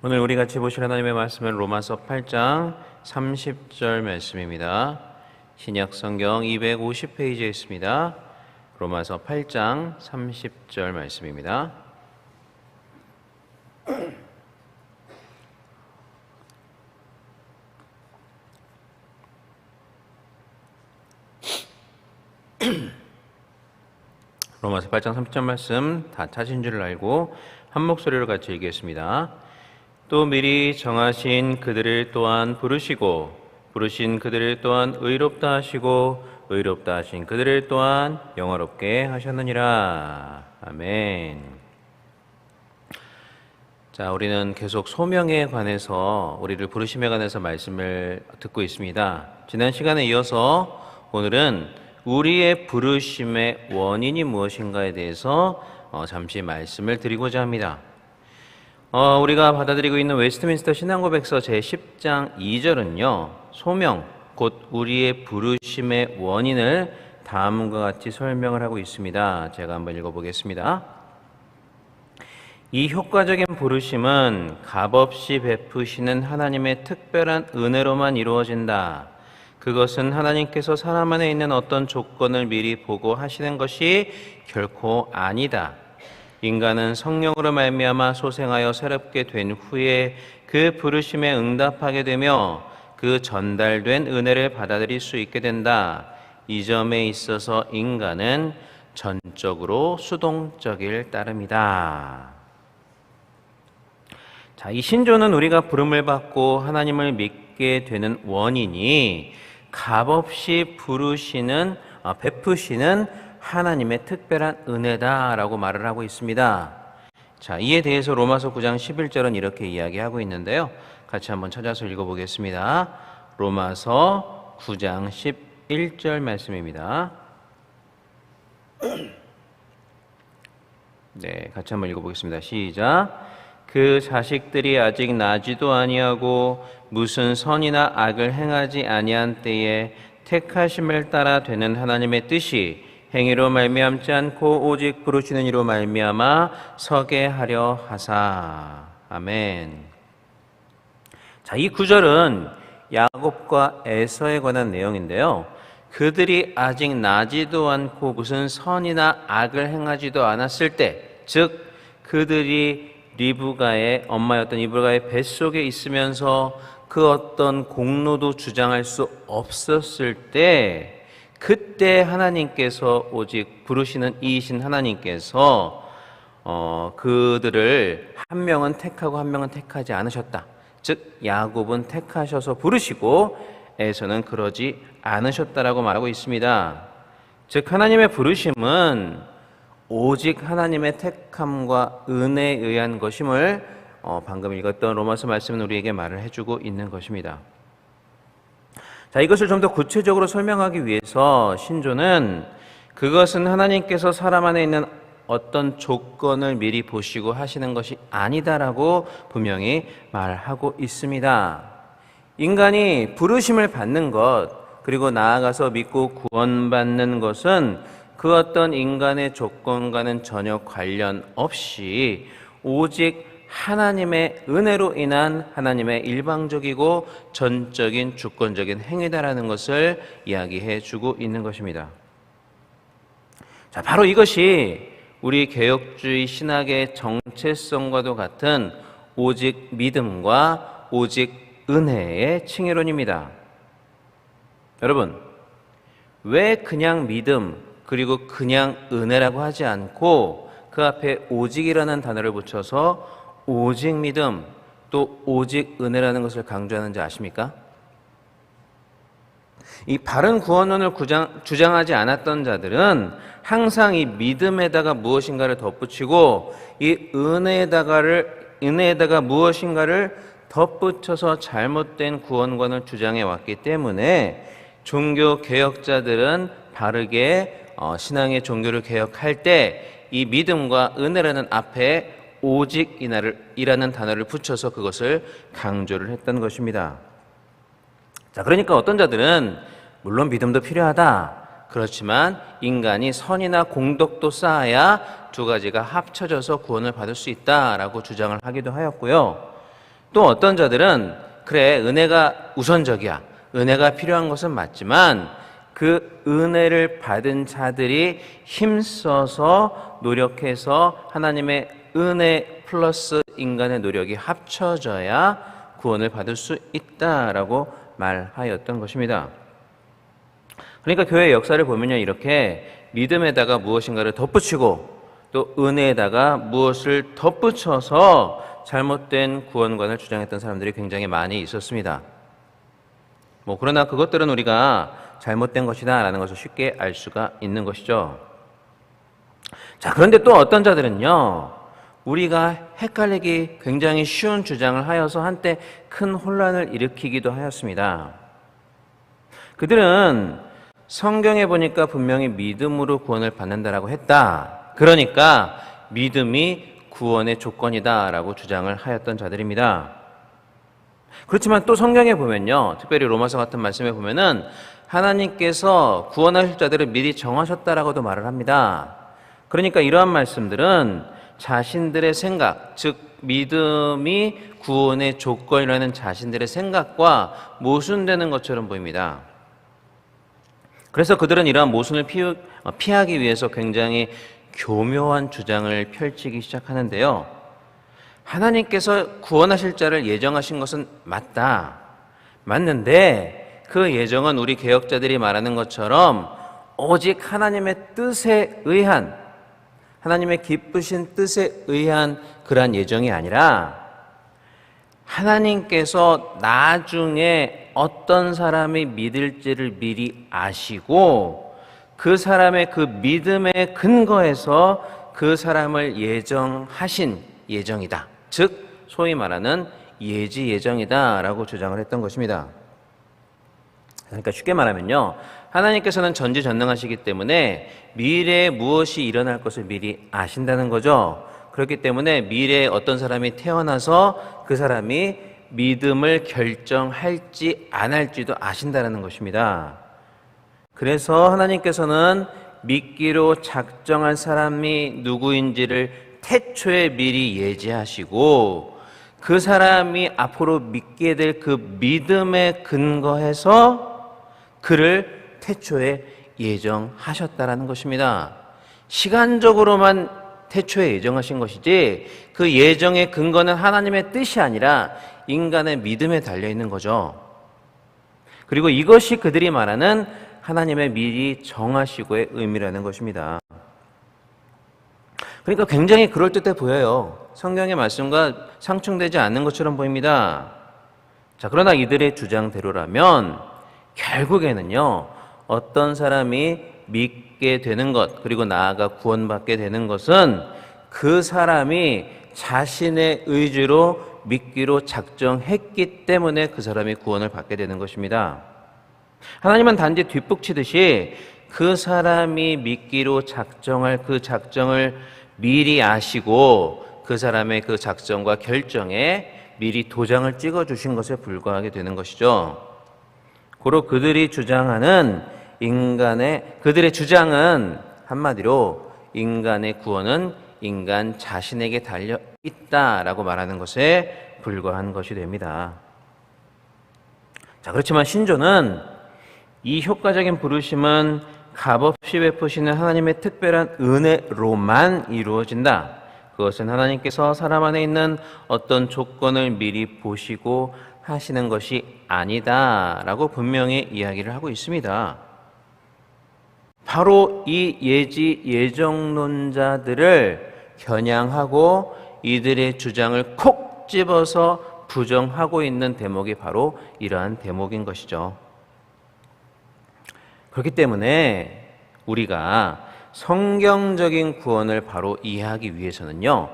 오늘 우리 같이 보실 하나님의 말씀은 로마서 8장 30절 말씀입니다. 신약 성경 250페이지에 있습니다. 로마서 8장 30절 말씀입니다. 로마서 8장 30절 말씀 다 찾은 줄 알고 한 목소리로 같이 읽겠습니다. 또 미리 정하신 그들을 또한 부르시고 부르신 그들을 또한 의롭다 하시고 의롭다 하신 그들을 또한 영화롭게 하셨느니라. 아멘. 자, 우리는 계속 소명에 관해서, 우리를 부르심에 관해서 말씀을 듣고 있습니다. 지난 시간에 이어서 오늘은 우리의 부르심의 원인이 무엇인가에 대해서 잠시 말씀을 드리고자 합니다. 우리가 받아들이고 있는 웨스트민스터 신앙고백서 제10장 2절은요, 소명, 곧 우리의 부르심의 원인을 다음과 같이 설명을 하고 있습니다. 제가 한번 읽어보겠습니다. 이 효과적인 부르심은 값없이 베푸시는 하나님의 특별한 은혜로만 이루어진다. 그것은 하나님께서 사람 안에 있는 어떤 조건을 미리 보고 하시는 것이 결코 아니다. 인간은 성령으로 말미암아 소생하여 새롭게 된 후에 그 부르심에 응답하게 되며 그 전달된 은혜를 받아들일 수 있게 된다. 이 점에 있어서 인간은 전적으로 수동적일 따름이다. 자, 이 신조는 우리가 부름을 받고 하나님을 믿게 되는 원인이 값없이 베푸시는 하나님의 특별한 은혜다라고 말을 하고 있습니다. 자, 이에 대해서 로마서 9장 11절은 이렇게 이야기하고 있는데요. 같이 한번 찾아서 읽어보겠습니다. 로마서 9장 11절 말씀입니다. 네, 같이 한번 읽어보겠습니다. 시작. 그 자식들이 아직 나지도 아니하고 무슨 선이나 악을 행하지 아니한 때에 택하심을 따라 되는 하나님의 뜻이 행위로 말미암지 않고 오직 부르시는 이로 말미암아 서게 하려 하사. 아멘. 자, 이 구절은 야곱과 에서에 관한 내용인데요. 그들이 아직 나지도 않고 무슨 선이나 악을 행하지도 않았을 때, 즉 그들이 리브가의 엄마였던 리브가의 뱃속에 있으면서 그 어떤 공로도 주장할 수 없었을 때, 그때 하나님께서 오직 부르시는 이이신 하나님께서 그들을 한 명은 택하고 한 명은 택하지 않으셨다. 즉 야곱은 택하셔서 부르시고 에서는 그러지 않으셨다라고 말하고 있습니다. 즉 하나님의 부르심은 오직 하나님의 택함과 은혜에 의한 것임을 방금 읽었던 로마서 말씀은 우리에게 말을 해주고 있는 것입니다. 자, 이것을 좀 더 구체적으로 설명하기 위해서 신조는 그것은 하나님께서 사람 안에 있는 어떤 조건을 미리 보시고 하시는 것이 아니다라고 분명히 말하고 있습니다. 인간이 부르심을 받는 것, 그리고 나아가서 믿고 구원받는 것은 그 어떤 인간의 조건과는 전혀 관련 없이 오직 하나님의 은혜로 인한 하나님의 일방적이고 전적인 주권적인 행위다라는 것을 이야기해 주고 있는 것입니다. 자, 바로 이것이 우리 개혁주의 신학의 정체성과도 같은 오직 믿음과 오직 은혜의 칭의론입니다. 여러분, 왜 그냥 믿음 그리고 그냥 은혜라고 하지 않고 그 앞에 오직이라는 단어를 붙여서 오직 믿음 또 오직 은혜라는 것을 강조하는지 아십니까? 이 바른 구원론을 주장하지 않았던 자들은 항상 이 믿음에다가 무엇인가를 덧붙이고 이 은혜에다가 무엇인가를 덧붙여서 잘못된 구원관을 주장해 왔기 때문에 종교 개혁자들은 바르게 신앙의 종교를 개혁할 때 이 믿음과 은혜라는 앞에 오직이라는 단어를 붙여서 그것을 강조를 했던 것입니다. 자, 그러니까 어떤 자들은 물론 믿음도 필요하다. 그렇지만 인간이 선이나 공덕도 쌓아야 두 가지가 합쳐져서 구원을 받을 수 있다라고 주장을 하기도 하였고요. 또 어떤 자들은 그래, 은혜가 우선적이야. 은혜가 필요한 것은 맞지만 그 은혜를 받은 자들이 힘써서 노력해서 하나님의 은혜 플러스 인간의 노력이 합쳐져야 구원을 받을 수 있다라고 말하였던 것입니다. 그러니까 교회의 역사를 보면요, 이렇게 믿음에다가 무엇인가를 덧붙이고 또 은혜에다가 무엇을 덧붙여서 잘못된 구원관을 주장했던 사람들이 굉장히 많이 있었습니다. 그러나 그것들은 우리가 잘못된 것이다라는 것을 쉽게 알 수가 있는 것이죠. 자, 그런데 또 어떤 자들은요, 우리가 헷갈리기 굉장히 쉬운 주장을 하여서 한때 큰 혼란을 일으키기도 하였습니다. 그들은 성경에 보니까 분명히 믿음으로 구원을 받는다라고 했다. 그러니까 믿음이 구원의 조건이다라고 주장을 하였던 자들입니다. 그렇지만 또 성경에 보면요, 특별히 로마서 같은 말씀에 보면은 하나님께서 구원하실 자들을 미리 정하셨다라고도 말을 합니다. 그러니까 이러한 말씀들은 자신들의 생각, 즉 믿음이 구원의 조건이라는 자신들의 생각과 모순되는 것처럼 보입니다. 그래서 그들은 이러한 모순을 피하기 위해서 굉장히 교묘한 주장을 펼치기 시작하는데요. 하나님께서 구원하실 자를 예정하신 것은 맞는데 그 예정은 우리 개혁자들이 말하는 것처럼 오직 하나님의 뜻에 의한, 하나님의 기쁘신 뜻에 의한 그러한 예정이 아니라 하나님께서 나중에 어떤 사람이 믿을지를 미리 아시고 그 사람의 그 믿음의 근거에서 그 사람을 예정하신 예정이다. 즉 소위 말하는 예지 예정이다라고 주장을 했던 것입니다. 그러니까 쉽게 말하면요, 하나님께서는 전지전능하시기 때문에 미래에 무엇이 일어날 것을 미리 아신다는 거죠. 그렇기 때문에 미래에 어떤 사람이 태어나서 그 사람이 믿음을 결정할지 안 할지도 아신다는 것입니다. 그래서 하나님께서는 믿기로 작정한 사람이 누구인지를 태초에 미리 예지하시고 그 사람이 앞으로 믿게 될 그 믿음에 근거해서 그를 태초에 예정하셨다라는 것입니다. 시간적으로만 태초에 예정하신 것이지 그 예정의 근거는 하나님의 뜻이 아니라 인간의 믿음에 달려있는 거죠. 그리고 이것이 그들이 말하는 하나님의 미리 정하시고의 의미라는 것입니다. 그러니까 굉장히 그럴듯해 보여요. 성경의 말씀과 상충되지 않는 것처럼 보입니다. 자, 그러나 이들의 주장대로라면 결국에는요, 어떤 사람이 믿게 되는 것, 그리고 나아가 구원받게 되는 것은 그 사람이 자신의 의지로 믿기로 작정했기 때문에 그 사람이 구원을 받게 되는 것입니다. 하나님은 단지 뒷북치듯이 그 사람이 믿기로 작정할 그 작정을 미리 아시고 그 사람의 그 작정과 결정에 미리 도장을 찍어주신 것에 불과하게 되는 것이죠. 고로 그들이 주장하는 그들의 주장은 한마디로 인간의 구원은 인간 자신에게 달려 있다라고 말하는 것에 불과한 것이 됩니다. 자, 그렇지만 신조는 이 효과적인 부르심은 값없이 베푸시는 하나님의 특별한 은혜로만 이루어진다. 그것은 하나님께서 사람 안에 있는 어떤 조건을 미리 보시고 하시는 것이 아니다라고 분명히 이야기를 하고 있습니다. 바로 이 예정론자들을 겨냥하고 이들의 주장을 콕 집어서 부정하고 있는 대목이 바로 이러한 대목인 것이죠. 그렇기 때문에 우리가 성경적인 구원을 바로 이해하기 위해서는요,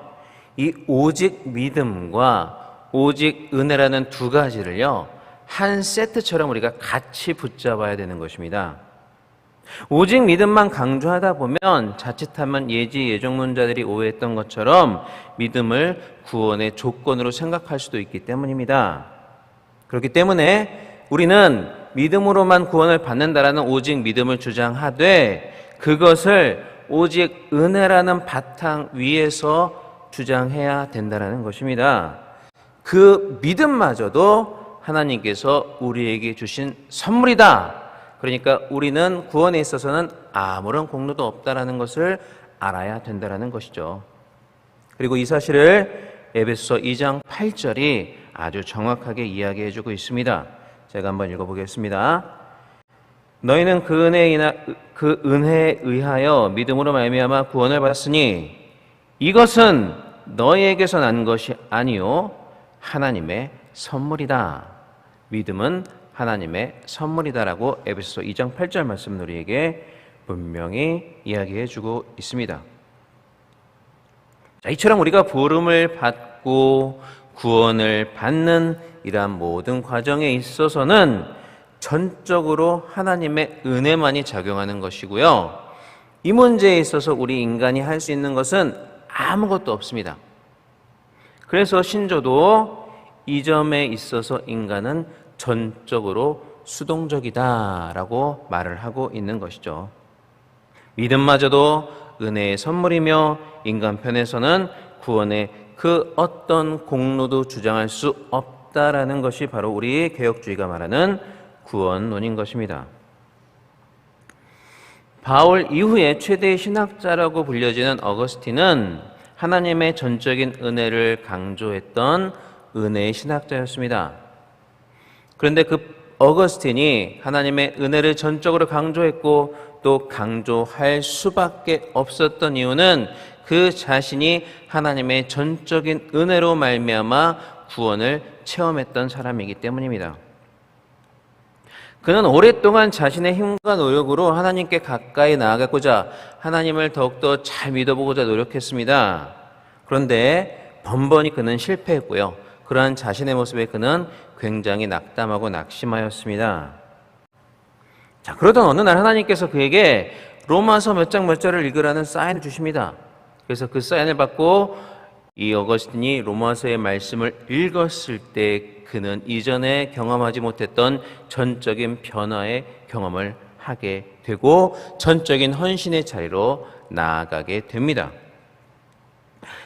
이 오직 믿음과 오직 은혜라는 두 가지를요, 한 세트처럼 우리가 같이 붙잡아야 되는 것입니다. 오직 믿음만 강조하다 보면 자칫하면 예정론자들이 오해했던 것처럼 믿음을 구원의 조건으로 생각할 수도 있기 때문입니다. 그렇기 때문에 우리는 믿음으로만 구원을 받는다라는 오직 믿음을 주장하되 그것을 오직 은혜라는 바탕 위에서 주장해야 된다는 것입니다. 그 믿음마저도 하나님께서 우리에게 주신 선물이다. 그러니까 우리는 구원에 있어서는 아무런 공로도 없다라는 것을 알아야 된다는 것이죠. 그리고 이 사실을 에베소서 2장 8절이 아주 정확하게 이야기해주고 있습니다. 제가 한번 읽어보겠습니다. 너희는 그 은혜에 의하여 믿음으로 말미암아 구원을 받았으니 이것은 너희에게서 난 것이 아니요 하나님의 선물이다. 믿음은 하나님의 선물이다라고 에베소서 2장 8절 말씀 우리에게 분명히 이야기해주고 있습니다. 자, 이처럼 우리가 부름을 받고 구원을 받는 이러한 모든 과정에 있어서는 전적으로 하나님의 은혜만이 작용하는 것이고요. 이 문제에 있어서 우리 인간이 할 수 있는 것은 아무것도 없습니다. 그래서 신조도 이 점에 있어서 인간은 전적으로 수동적이다라고 말을 하고 있는 것이죠. 믿음마저도 은혜의 선물이며 인간 편에서는 구원의 그 어떤 공로도 주장할 수 없다라는 것이 바로 우리 개혁주의가 말하는 구원론인 것입니다. 바울 이후에 최대의 신학자라고 불려지는 어거스틴은 하나님의 전적인 은혜를 강조했던 은혜의 신학자였습니다. 그런데 그 어거스틴이 하나님의 은혜를 전적으로 강조했고 또 강조할 수밖에 없었던 이유는 그 자신이 하나님의 전적인 은혜로 말미암아 구원을 체험했던 사람이기 때문입니다. 그는 오랫동안 자신의 힘과 노력으로 하나님께 가까이 나아가고자 하나님을 더욱더 잘 믿어보고자 노력했습니다. 그런데 번번이 그는 실패했고요. 그러한 자신의 모습에 그는 굉장히 낙담하고 낙심하였습니다. 자, 그러던 어느 날 하나님께서 그에게 로마서 몇 장 몇 절을 읽으라는 사인을 주십니다. 그래서 그 사인을 받고 이 어거스틴이 로마서의 말씀을 읽었을 때 그는 이전에 경험하지 못했던 전적인 변화의 경험을 하게 되고 전적인 헌신의 자리로 나아가게 됩니다.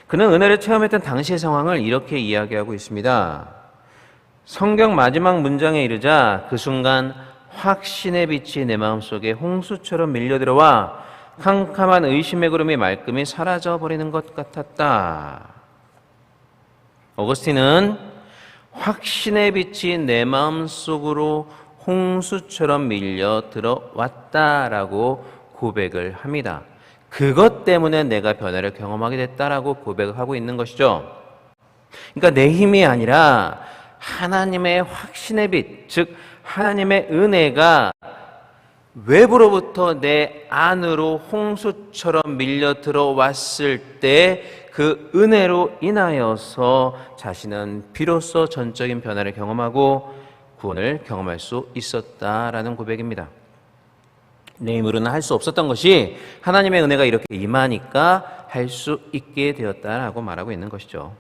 그는 은혜를 체험했던 당시의 상황을 이렇게 이야기하고 있습니다. 성경 마지막 문장에 이르자 그 순간 확신의 빛이 내 마음속에 홍수처럼 밀려들어와 캄캄한 의심의 구름이 말끔히 사라져버리는 것 같았다. 어거스틴은 확신의 빛이 내 마음속으로 홍수처럼 밀려 들어왔다라고 고백을 합니다. 그것 때문에 내가 변화를 경험하게 됐다라고 고백을 하고 있는 것이죠. 그러니까 내 힘이 아니라 하나님의 확신의 빛, 즉 하나님의 은혜가 외부로부터 내 안으로 홍수처럼 밀려 들어왔을 때 그 은혜로 인하여서 자신은 비로소 전적인 변화를 경험하고 구원을 경험할 수 있었다라는 고백입니다. 내 힘으로는 할 수 없었던 것이 하나님의 은혜가 이렇게 임하니까 할 수 있게 되었다라고 말하고 있는 것이죠.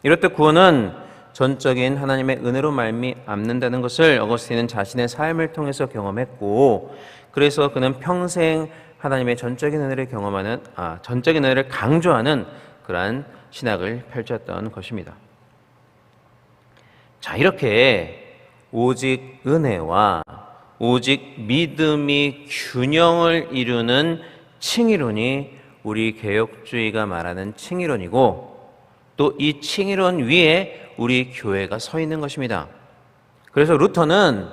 이렇듯 구원은 전적인 하나님의 은혜로 말미암는다는 것을 어거스틴은 자신의 삶을 통해서 경험했고, 그래서 그는 평생 하나님의 전적인 은혜를 경험하는, 전적인 은혜를 강조하는 그러한 신학을 펼쳤던 것입니다. 자, 이렇게 오직 은혜와 오직 믿음이 균형을 이루는 칭의론이 우리 개혁주의가 말하는 칭의론이고, 또 이 칭의론 위에 우리 교회가 서 있는 것입니다. 그래서 루터는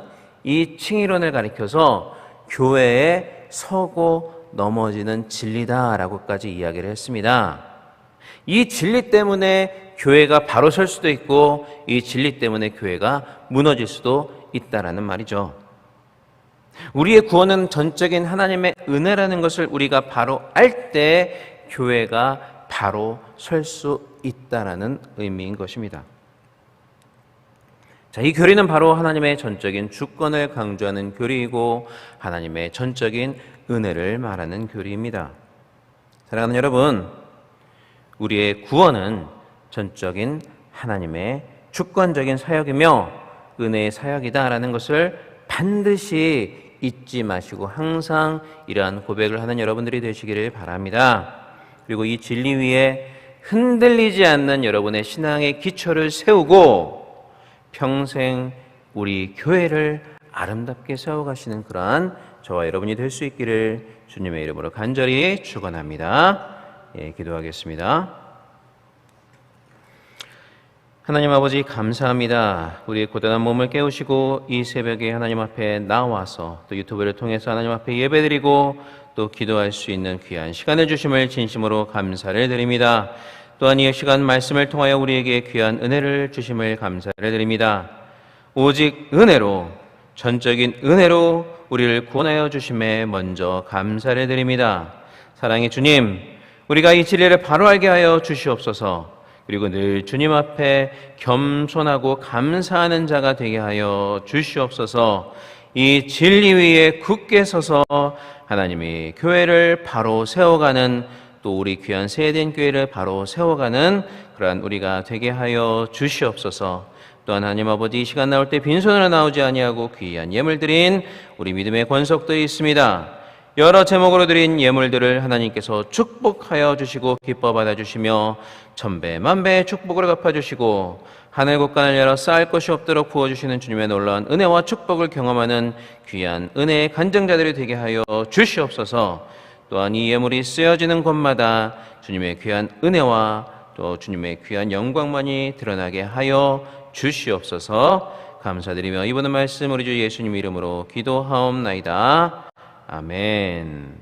이 칭의론을 가리켜서 교회에 서고 넘어지는 진리다라고까지 이야기를 했습니다. 이 진리 때문에 교회가 바로 설 수도 있고 이 진리 때문에 교회가 무너질 수도 있다라는 말이죠. 우리의 구원은 전적인 하나님의 은혜라는 것을 우리가 바로 알 때 교회가 바로 설 수 있다라는 의미인 것입니다. 자, 이 교리는 바로 하나님의 전적인 주권을 강조하는 교리이고 하나님의 전적인 은혜를 말하는 교리입니다. 사랑하는 여러분, 우리의 구원은 전적인 하나님의 주권적인 사역이며 은혜의 사역이다라는 것을 반드시 잊지 마시고 항상 이러한 고백을 하는 여러분들이 되시기를 바랍니다. 그리고 이 진리 위에 흔들리지 않는 여러분의 신앙의 기초를 세우고 평생 우리 교회를 아름답게 세워가시는 그러한 저와 여러분이 될 수 있기를 주님의 이름으로 간절히 축원합니다. 기도하겠습니다. 하나님 아버지 감사합니다. 우리의 고단한 몸을 깨우시고 이 새벽에 하나님 앞에 나와서 또 유튜브를 통해서 하나님 앞에 예배드리고 또 기도할 수 있는 귀한 시간을 주심을 진심으로 감사를 드립니다. 또한 이 시간 말씀을 통하여 우리에게 귀한 은혜를 주심을 감사를 드립니다. 오직 은혜로, 전적인 은혜로 우리를 구원하여 주심에 먼저 감사를 드립니다. 사랑의 주님, 우리가 이 진리를 바로 알게 하여 주시옵소서. 그리고 늘 주님 앞에 겸손하고 감사하는 자가 되게 하여 주시옵소서. 이 진리 위에 굳게 서서 하나님이 교회를 바로 세워가는, 또 우리 귀한 세대인 교회를 바로 세워가는 그러한 우리가 되게 하여 주시옵소서. 또한 하나님 아버지, 이 시간 나올 때 빈손으로 나오지 아니하고 귀한 예물 드린 우리 믿음의 권속들이 있습니다. 여러 제목으로 드린 예물들을 하나님께서 축복하여 주시고 기뻐 받아주시며 천배 만배의 축복으로 갚아주시고 하늘 곳간을 열어 쌓을 것이 없도록 부어주시는 주님의 놀라운 은혜와 축복을 경험하는 귀한 은혜의 간증자들이 되게 하여 주시옵소서. 또한 이 예물이 쓰여지는 곳마다 주님의 귀한 은혜와 또 주님의 귀한 영광만이 드러나게 하여 주시옵소서. 감사드리며 이번의 말씀 우리 주 예수님 이름으로 기도하옵나이다. 아멘.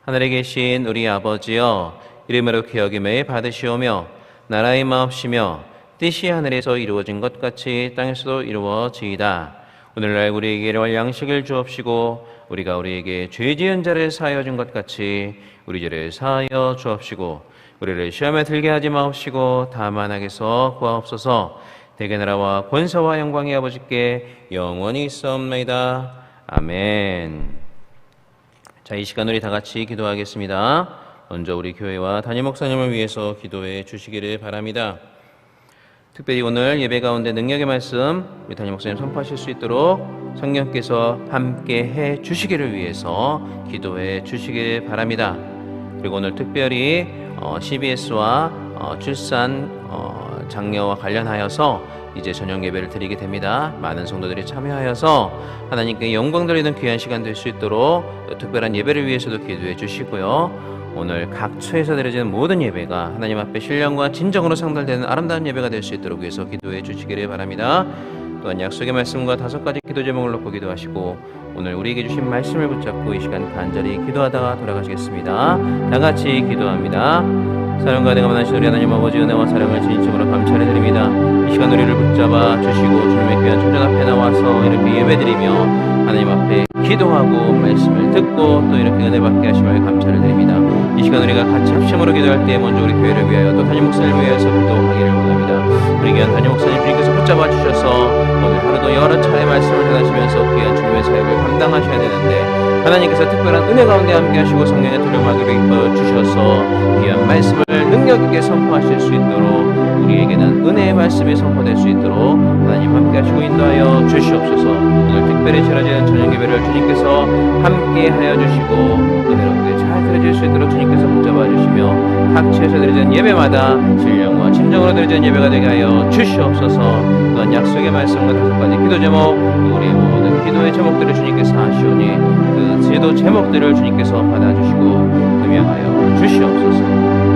하늘에 계신 우리 아버지여, 이름으로 기억임을 받으시오며 나라의 마옵시며 뜻이 하늘에서 이루어진 것 같이 땅에서도 이루어지이다. 오늘날 우리에게 일용할 양식을 주옵시고 우리가 우리에게 죄 지은 자를 사하여 준 것 같이 우리 죄를 사하여 주옵시고 우리를 시험에 들게 하지 마옵시고 다만 악에서 구하옵소서. 대개 나라와 권세와 영광이 아버지께 영원히 있사옵나이다. 아멘. 자, 이 시간 우리 다 같이 기도하겠습니다. 먼저 우리 교회와 담임 목사님을 위해서 기도해 주시기를 바랍니다. 특별히 오늘 예배 가운데 능력의 말씀 우리 담임 목사님 선포하실 수 있도록 성령께서 함께 해 주시기를 위해서 기도해 주시기를 바랍니다. 그리고 오늘 특별히 CBS와 출산 장려와 관련하여서 이제 저녁 예배를 드리게 됩니다. 많은 성도들이 참여하여서 하나님께 영광 드리는 귀한 시간 될 수 있도록 특별한 예배를 위해서도 기도해 주시고요. 오늘 각 처에서 드려지는 모든 예배가 하나님 앞에 신령과 진정으로 상달되는 아름다운 예배가 될 수 있도록 위해서 기도해 주시기를 바랍니다. 또한 약속의 말씀과 5가지 기도 제목을 놓고 기도하시고 오늘 우리에게 주신 말씀을 붙잡고 이 시간 간절히 기도하다가 돌아가시겠습니다. 다 같이 기도합니다. 사랑과 내가 만나신 우리 하나님 아버지, 은혜와 사랑을 진심으로 감사를 드립니다. 이 시간 우리를 붙잡아 주시고 주님의 귀한 천전 앞에 나와서 이렇게 예배드리며 하나님 앞에 기도하고 말씀을 듣고 또 이렇게 은혜 받게 하심을 감사를 드립니다. 이 시간 우리가 같이 합심으로 기도할 때 먼저 우리 교회를 위하여 또 담임 목사님을 위해서 기도하기를 원합니다. 우리 귀한 담임 목사님 주님께서 붙잡아 주셔서 오늘 하루도 여러 차례 말씀을 전하시면서 귀한 주님의 사역을 감당하셔야 되는데 하나님께서 특별한 은혜 가운데 함께 하시고 성령의 두려움하기로 이끌어 주셔서 귀한 말씀을 능력 있게 선포하실 수 있도록 우리에게는 은혜의 말씀이 선포될 수 있도록 하나님 함께 하시고 인도하여 주시옵소서. 오늘 특별히 치러지는 저녁 예배를 주님께서 함께 하여 주시고 은혜롭게 잘 드려질 수 있도록 주님께서 붙잡아 주시며 각 처에서 드려지는 예배마다 신령과 진정으로 드려지는 예배가 되게 하여 주시옵소서. 또한 약속의 말씀과 5가지 기도 제목, 우리의 모든 기도의 제목들을 주님께서 하시오니 그 기도 제목들을 주님께서 받아주시고 금양하여 주시옵소서.